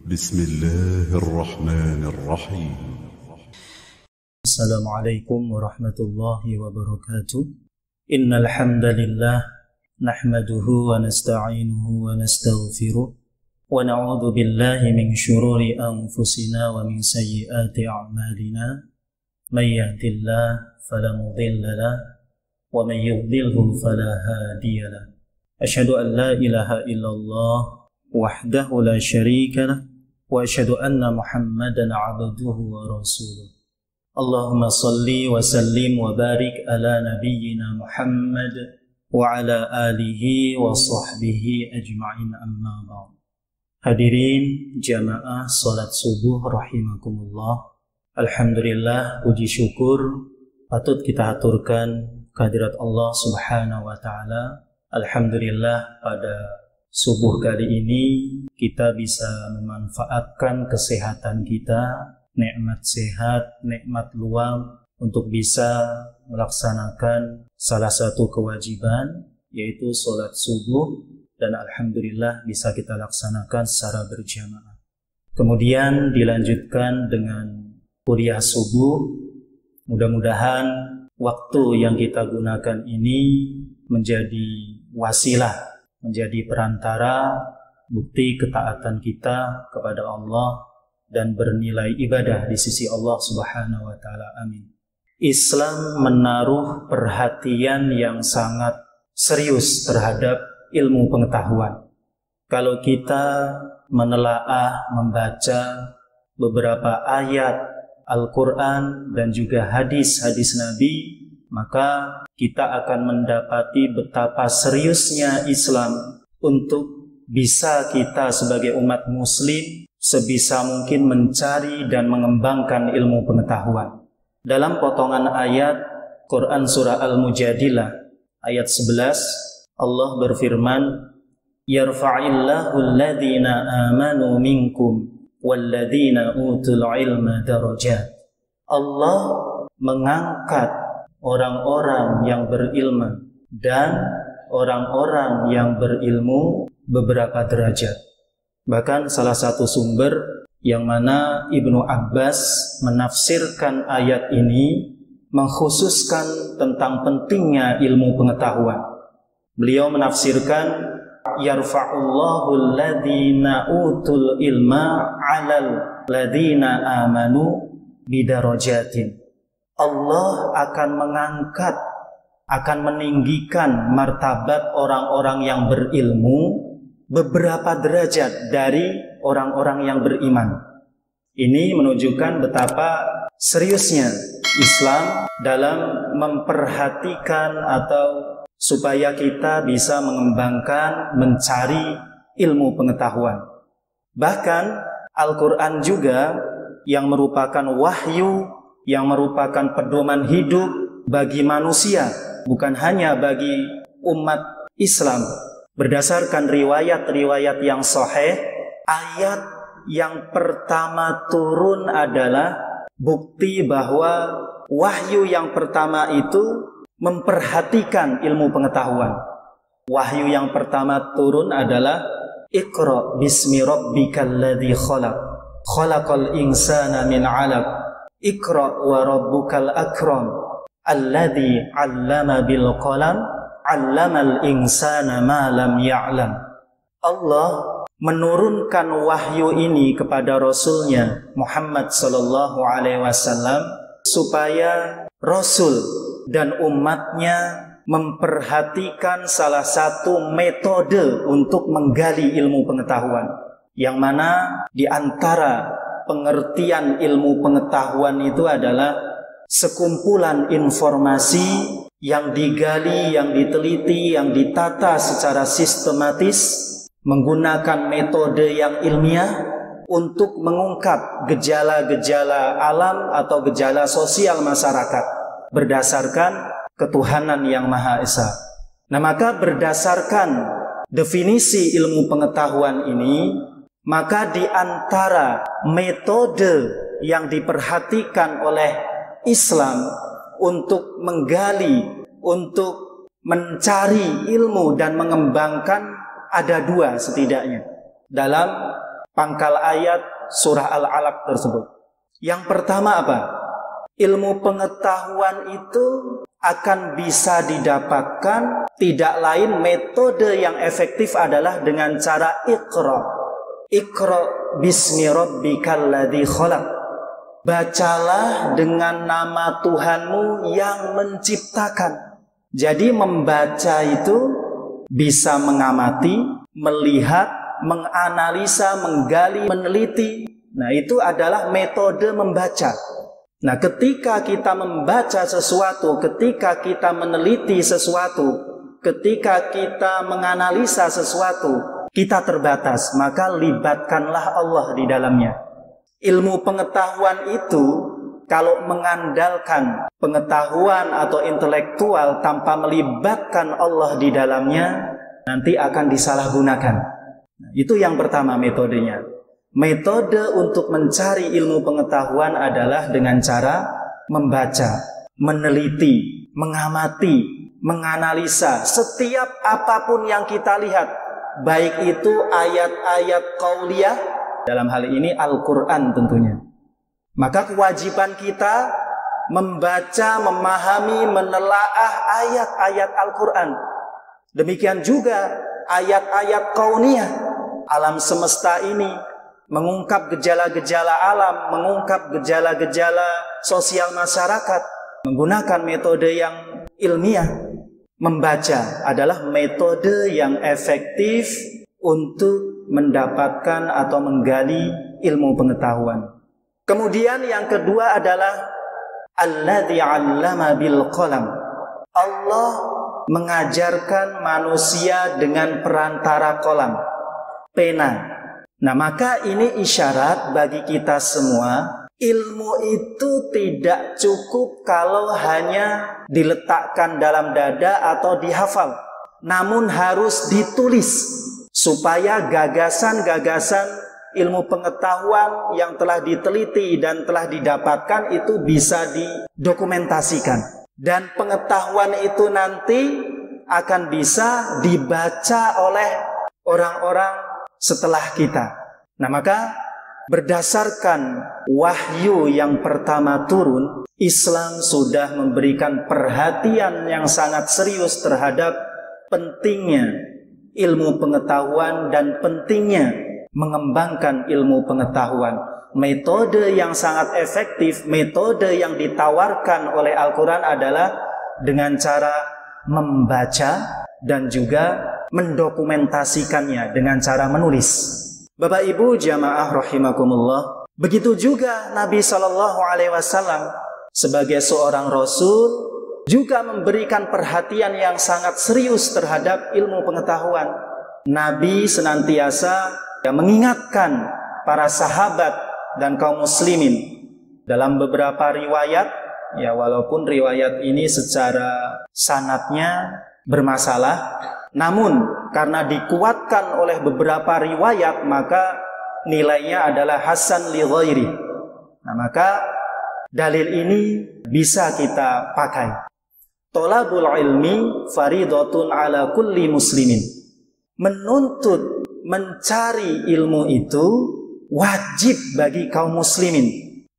بسم الله الرحمن الرحيم. السلام عليكم ورحمة الله وبركاته. إن الحمد لله نحمده ونستعينه ونستغفره ونعوذ بالله من شرور أنفسنا ومن سيئات أعمالنا. من يهد الله فلا مضل له ومن يضلله فلا هادي له. أشهد أن لا إله إلا الله وحده لا شريك له وأشهد أن محمدا عبده ورسوله. اللهم صل وسلم وبارك على نبينا محمد وعلى آله وصحبه أجمعين أما بعد. Hadirin jamaah salat subuh rahimakumullah. Alhamdulillah, puji syukur patut kita haturkan kehadirat Allah Subhanahu wa taala. Alhamdulillah, pada subuh kali ini kita bisa memanfaatkan kesehatan kita, nikmat sehat, nikmat luang untuk bisa melaksanakan salah satu kewajiban, yaitu sholat subuh, dan alhamdulillah bisa kita laksanakan secara berjamaah. Kemudian dilanjutkan dengan kuliah subuh. Mudah-mudahan waktu yang kita gunakan ini menjadi wasilah, menjadi perantara bukti ketaatan kita kepada Allah dan bernilai ibadah di sisi Allah Subhanahu wa taala. Amin. Islam menaruh perhatian yang sangat serius terhadap ilmu pengetahuan. Kalau kita menelaah, membaca beberapa ayat Al-Quran dan juga hadis-hadis Nabi, maka kita akan mendapati betapa seriusnya Islam untuk bisa kita sebagai umat muslim sebisa mungkin mencari dan mengembangkan ilmu pengetahuan. Dalam potongan ayat Quran surah Al-Mujadilah ayat 11, Allah berfirman, "Yarfa'illahu alladhina amanu minkum walladhina utul ilma darajat." Allah mengangkat orang-orang yang berilmu dan orang-orang yang berilmu beberapa derajat. Bahkan salah satu sumber yang mana Ibnu Abbas menafsirkan ayat ini mengkhususkan tentang pentingnya ilmu pengetahuan. Beliau menafsirkan, yarfa'ullahu alladhina utul ilma 'alal ladhina amanu bidarajatin. Allah akan mengangkat, akan meninggikan martabat orang-orang yang berilmu beberapa derajat dari orang-orang yang beriman. Ini menunjukkan betapa seriusnya Islam dalam memperhatikan atau supaya kita bisa mengembangkan, mencari ilmu pengetahuan. Bahkan Al-Quran juga yang merupakan wahyu, yang merupakan pedoman hidup bagi manusia, bukan hanya bagi umat Islam. Berdasarkan riwayat-riwayat yang sahih, ayat yang pertama turun adalah bukti bahwa wahyu yang pertama itu memperhatikan ilmu pengetahuan. Wahyu yang pertama turun adalah Iqra bismi rabbikal ladzi khalaq, khalaqal insana min 'alaq, Iqra wa rabbukal akram, alladzi 'allama bil qalam, 'allamal insana ma lam ya'lam. Allah menurunkan wahyu ini kepada Rasulnya Muhammad sallallahu alaihi wasallam supaya Rasul dan umatnya memperhatikan salah satu metode untuk menggali ilmu pengetahuan, yang mana di antara pengertian ilmu pengetahuan itu adalah sekumpulan informasi yang digali, yang diteliti, yang ditata secara sistematis menggunakan metode yang ilmiah untuk mengungkap gejala-gejala alam atau gejala sosial masyarakat berdasarkan ketuhanan yang Maha Esa. Nah, maka berdasarkan definisi ilmu pengetahuan ini, maka di antara metode yang diperhatikan oleh Islam untuk menggali, untuk mencari ilmu dan mengembangkan ada dua setidaknya. Dalam pangkal ayat surah Al-Alaq tersebut. Yang pertama apa? Ilmu pengetahuan itu akan bisa didapatkan tidak lain, metode yang efektif adalah dengan cara Iqra. Iqra bismi rabbikal ladzi khalaq. Bacalah dengan nama Tuhanmu yang menciptakan. Jadi membaca itu bisa mengamati, melihat, menganalisa, menggali, meneliti. Nah, itu adalah metode membaca. Nah, ketika kita membaca sesuatu, ketika kita meneliti sesuatu, ketika kita menganalisa sesuatu, kita terbatas, maka libatkanlah Allah di dalamnya. Ilmu pengetahuan itu kalau mengandalkan pengetahuan atau intelektual tanpa melibatkan Allah di dalamnya, nanti akan disalahgunakan. Nah, itu yang pertama metodenya. Metode untuk mencari ilmu pengetahuan adalah dengan cara membaca, meneliti, mengamati, menganalisa setiap apapun yang kita lihat, baik itu ayat-ayat qauliyah, dalam hal ini Al-Quran tentunya. Maka kewajiban kita membaca, memahami, menelaah ayat-ayat Al-Quran. Demikian juga ayat-ayat kauniyah, alam semesta ini, mengungkap gejala-gejala alam, mengungkap gejala-gejala sosial masyarakat, menggunakan metode yang ilmiah. Membaca adalah metode yang efektif untuk mendapatkan atau menggali ilmu pengetahuan. Kemudian yang kedua adalah alladzi 'allama bil qalam. Allah mengajarkan manusia dengan perantara qalam, pena. Nah, maka ini isyarat bagi kita semua, ilmu itu tidak cukup kalau hanya diletakkan dalam dada atau dihafal, namun harus ditulis supaya gagasan-gagasan ilmu pengetahuan yang telah diteliti dan telah didapatkan itu bisa didokumentasikan, dan pengetahuan itu nanti akan bisa dibaca oleh orang-orang setelah kita. Nah, maka berdasarkan wahyu yang pertama turun, Islam sudah memberikan perhatian yang sangat serius terhadap pentingnya ilmu pengetahuan dan pentingnya mengembangkan ilmu pengetahuan. Metode yang sangat efektif, metode yang ditawarkan oleh Al-Quran adalah dengan cara membaca dan juga mendokumentasikannya dengan cara menulis. Bapak Ibu jamaah rahimakumullah, begitu juga Nabi SAW sebagai seorang Rasul juga memberikan perhatian yang sangat serius terhadap ilmu pengetahuan. Nabi senantiasa mengingatkan para sahabat dan kaum muslimin dalam beberapa riwayat, ya walaupun riwayat ini secara sanadnya bermasalah, namun karena dikuatkan oleh beberapa riwayat maka nilainya adalah hasan li ghairi. Nah, maka dalil ini bisa kita pakai. Thalabul ilmi faridatun ala kulli muslimin. Menuntut, mencari ilmu itu wajib bagi kaum muslimin,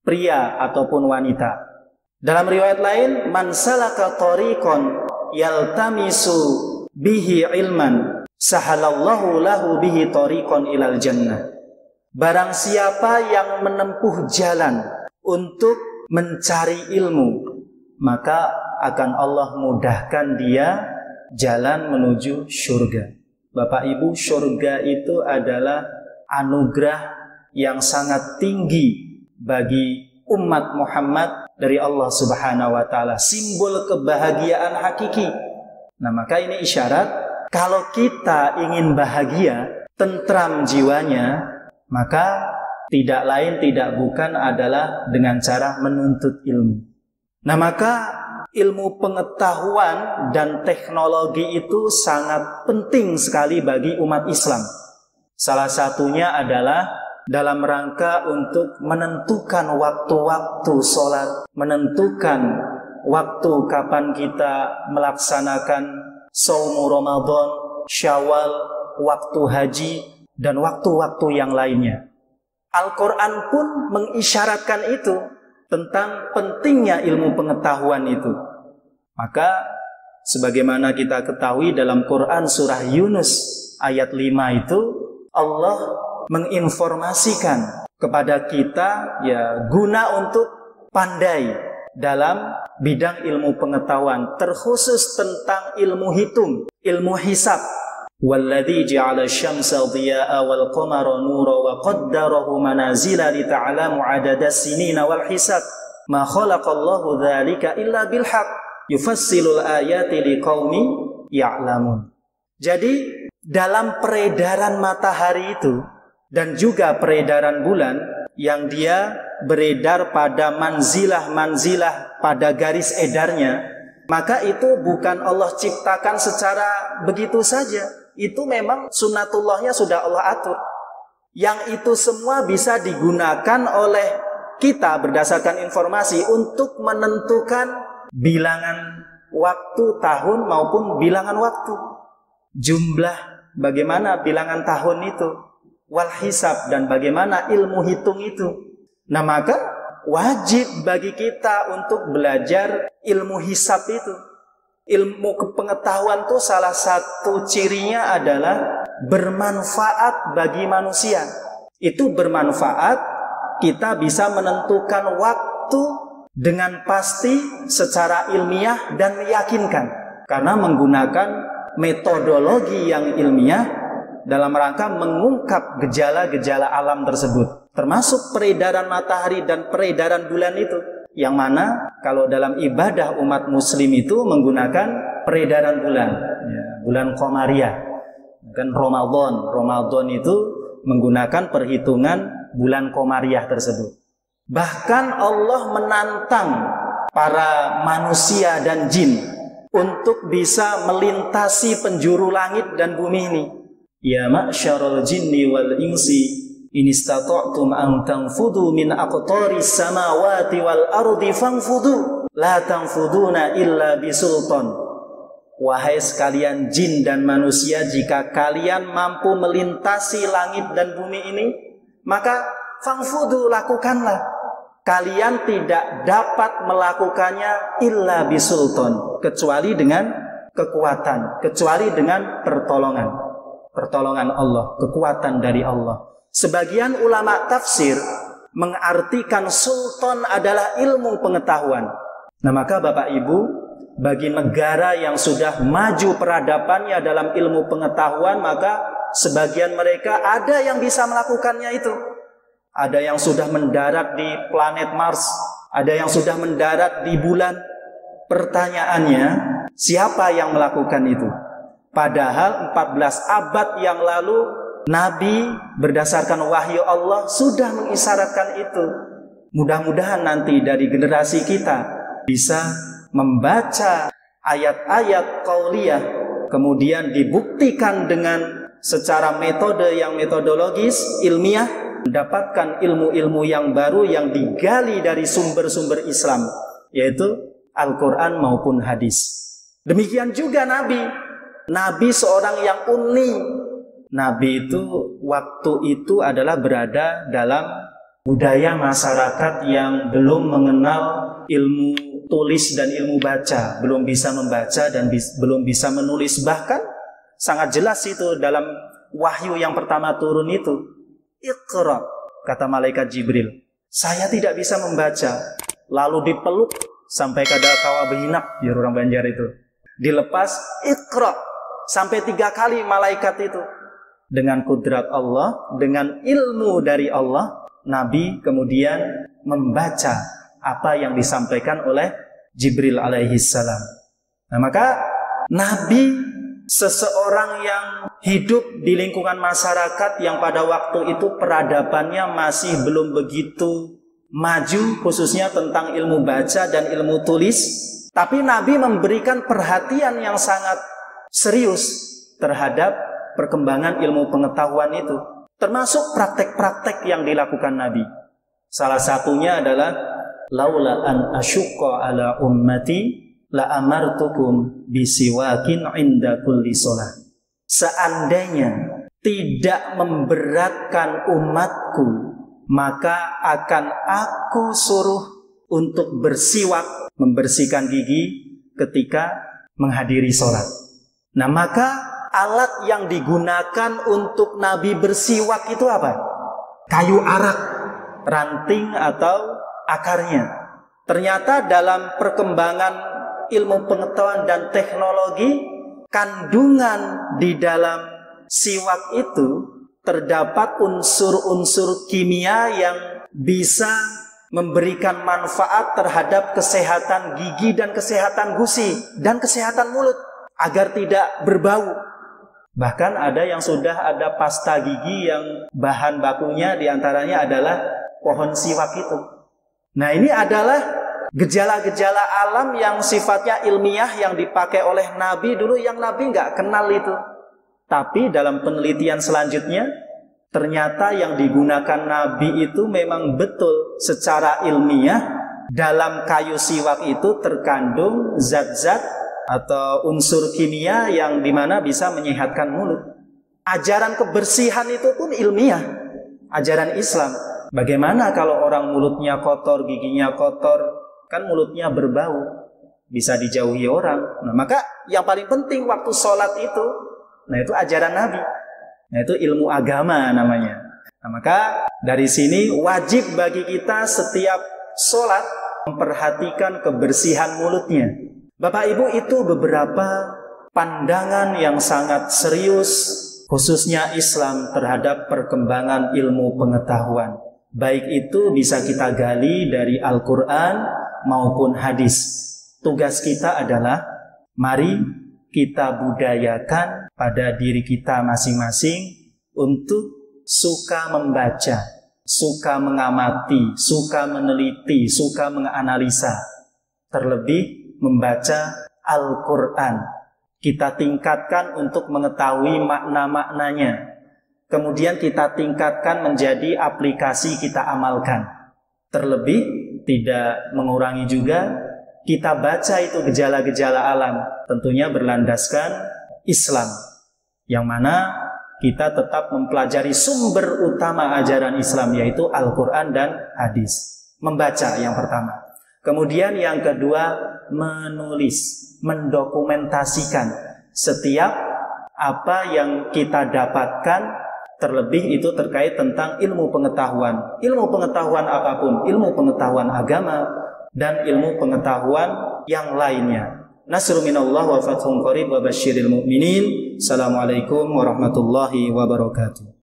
pria ataupun wanita. Dalam riwayat lain, man salaka tariqan yaltamisu bihi ilman sahalallahu lahu bihi tariqan ilal jannah. Barang siapa yang menempuh jalan untuk mencari ilmu, maka akan Allah mudahkan dia jalan menuju surga. Bapak Ibu, surga itu adalah anugerah yang sangat tinggi bagi umat Muhammad dari Allah Subhanahu wa taala, simbol kebahagiaan hakiki. Nah, maka ini isyarat kalau kita ingin bahagia, tentram jiwanya, maka tidak lain tidak bukan adalah dengan cara menuntut ilmu. Nah, maka ilmu pengetahuan dan teknologi itu sangat penting sekali bagi umat Islam. Salah satunya adalah dalam rangka untuk menentukan waktu-waktu sholat, menentukan waktu kapan kita melaksanakan Shaum Ramadan, Syawal, waktu haji, dan waktu-waktu yang lainnya. Al-Quran pun mengisyaratkan itu tentang pentingnya ilmu pengetahuan itu. Maka sebagaimana kita ketahui dalam Quran surah Yunus ayat 5 itu Allah menginformasikan kepada kita ya guna untuk pandai dalam bidang ilmu pengetahuan, terkhusus tentang ilmu hitung, ilmu hisab. Walladzi ja'ala asy-syamsa dhiyaa'a wal qamara nuran wa qaddarahu manazila li ta'lamu 'adadas sinina wal hisab. Ma khalaqallahu dzalika illa bil haqq yufassilul ayati liqaumin ya'lamun. Jadi dalam peredaran matahari itu dan juga peredaran bulan yang dia beredar pada manzilah-manzilah pada garis edarnya, maka itu bukan Allah ciptakan secara begitu saja. Itu memang sunnatullahnya sudah Allah atur. Yang itu semua bisa digunakan oleh kita berdasarkan informasi untuk menentukan bilangan waktu tahun maupun bilangan waktu. Jumlah bagaimana bilangan tahun itu, wal hisab, dan bagaimana ilmu hitung itu. Nah, maka wajib bagi kita untuk belajar ilmu hisab itu. Ilmu kepengetahuan itu salah satu cirinya adalah bermanfaat bagi manusia. Itu bermanfaat, kita bisa menentukan waktu dengan pasti secara ilmiah dan meyakinkan. Karena menggunakan metodologi yang ilmiah dalam rangka mengungkap gejala-gejala alam tersebut. Termasuk peredaran matahari dan peredaran bulan itu. Yang mana kalau dalam ibadah umat muslim itu menggunakan peredaran bulan, ya, bulan Qamariyah. Dan Ramadan itu menggunakan perhitungan bulan Qamariyah tersebut. Bahkan Allah menantang para manusia dan jin untuk bisa melintasi penjuru langit dan bumi ini. Ya ma'syarul jinni wal insi in istata'tum an tanfudu min aqtaris samawati wal ardi fanfudu la tanfuduna illa bisultan. Wahai sekalian jin dan manusia, jika kalian mampu melintasi langit dan bumi ini, maka fanfudu, lakukanlah. Kalian tidak dapat melakukannya illa bisultan, kecuali dengan kekuatan, kecuali dengan pertolongan Allah, kekuatan dari Allah. Sebagian ulama tafsir mengartikan sultan adalah ilmu pengetahuan. Nah, maka Bapak Ibu, bagi negara yang sudah maju peradabannya dalam ilmu pengetahuan, maka sebagian mereka ada yang bisa melakukannya itu. Ada yang sudah mendarat di planet Mars, ada yang sudah mendarat di bulan. Pertanyaannya, siapa yang melakukan itu? Padahal 14 abad yang lalu Nabi berdasarkan wahyu Allah sudah mengisyaratkan itu. Mudah-mudahan nanti dari generasi kita bisa membaca ayat-ayat qauliyah, kemudian dibuktikan dengan secara metode yang metodologis, ilmiah, mendapatkan ilmu-ilmu yang baru yang digali dari sumber-sumber Islam, yaitu Al-Quran maupun hadis. Demikian juga Nabi seorang yang unik. Nabi itu waktu itu adalah berada dalam budaya masyarakat yang belum mengenal ilmu tulis dan ilmu baca, belum bisa membaca dan belum bisa menulis. Bahkan sangat jelas itu dalam wahyu yang pertama turun itu, Iqra, kata malaikat Jibril, saya tidak bisa membaca. Lalu dipeluk sampai kada kawa behinak, ya orang Banjar itu. Dilepas, Iqra, sampai 3 kali malaikat itu. Dengan kudrat Allah, dengan ilmu dari Allah, Nabi kemudian membaca apa yang disampaikan oleh Jibril alaihi salam. Nah, maka Nabi seseorang yang hidup di lingkungan masyarakat yang pada waktu itu peradabannya masih belum begitu maju, khususnya tentang ilmu baca dan ilmu tulis. Tapi Nabi memberikan perhatian yang sangat serius terhadap perkembangan ilmu pengetahuan itu, termasuk praktek-praktek yang dilakukan Nabi. Salah satunya adalah laula an asyqa ala ummati la amartukum bisiwakin inda kulli shalah. Seandainya tidak memberatkan umatku, maka akan aku suruh untuk bersiwak, membersihkan gigi ketika menghadiri sholat. Nah, maka alat yang digunakan untuk Nabi bersiwak itu apa? Kayu arak, ranting atau akarnya. Ternyata dalam perkembangan ilmu pengetahuan dan teknologi, kandungan di dalam siwak itu terdapat unsur-unsur kimia yang bisa memberikan manfaat terhadap kesehatan gigi dan kesehatan gusi dan kesehatan mulut agar tidak berbau. Bahkan ada yang sudah ada pasta gigi yang bahan bakunya diantaranya adalah pohon siwak itu. Nah, ini adalah gejala-gejala alam yang sifatnya ilmiah yang dipakai oleh Nabi dulu, yang Nabi nggak kenal itu. Tapi dalam penelitian selanjutnya, ternyata yang digunakan Nabi itu memang betul secara ilmiah. Dalam kayu siwak itu terkandung zat-zat atau unsur kimia yang dimana bisa menyehatkan mulut. Ajaran kebersihan itu pun ilmiah, ajaran Islam. Bagaimana kalau orang mulutnya kotor, giginya kotor, kan mulutnya berbau, bisa dijauhi orang. Nah, maka yang paling penting waktu sholat itu, nah itu ajaran Nabi. Nah, itu ilmu agama namanya. Nah, maka dari sini wajib bagi kita setiap sholat memperhatikan kebersihan mulutnya. Bapak Ibu, itu beberapa pandangan yang sangat serius, khususnya Islam terhadap perkembangan ilmu pengetahuan. Baik itu bisa kita gali dari Al-Quran maupun hadis. Tugas kita adalah mari kita budayakan pada diri kita masing-masing untuk suka membaca, suka mengamati, suka meneliti, suka menganalisa. Terlebih membaca Al-Quran. Kita tingkatkan untuk mengetahui makna-maknanya. Kemudian kita tingkatkan menjadi aplikasi kita amalkan. Terlebih tidak mengurangi juga kita baca itu gejala-gejala alam, tentunya berlandaskan Islam, yang mana kita tetap mempelajari sumber utama ajaran Islam, yaitu Al-Quran dan hadis. Membaca yang pertama. Kemudian yang kedua, menulis, mendokumentasikan setiap apa yang kita dapatkan. Terlebih itu terkait tentang ilmu pengetahuan. Ilmu pengetahuan apapun, ilmu pengetahuan agama dan ilmu pengetahuan yang lainnya. Nasrun minallah wa fathun qarib wa basyiril mu'minin. Assalamualaikum warahmatullahi wabarakatuh.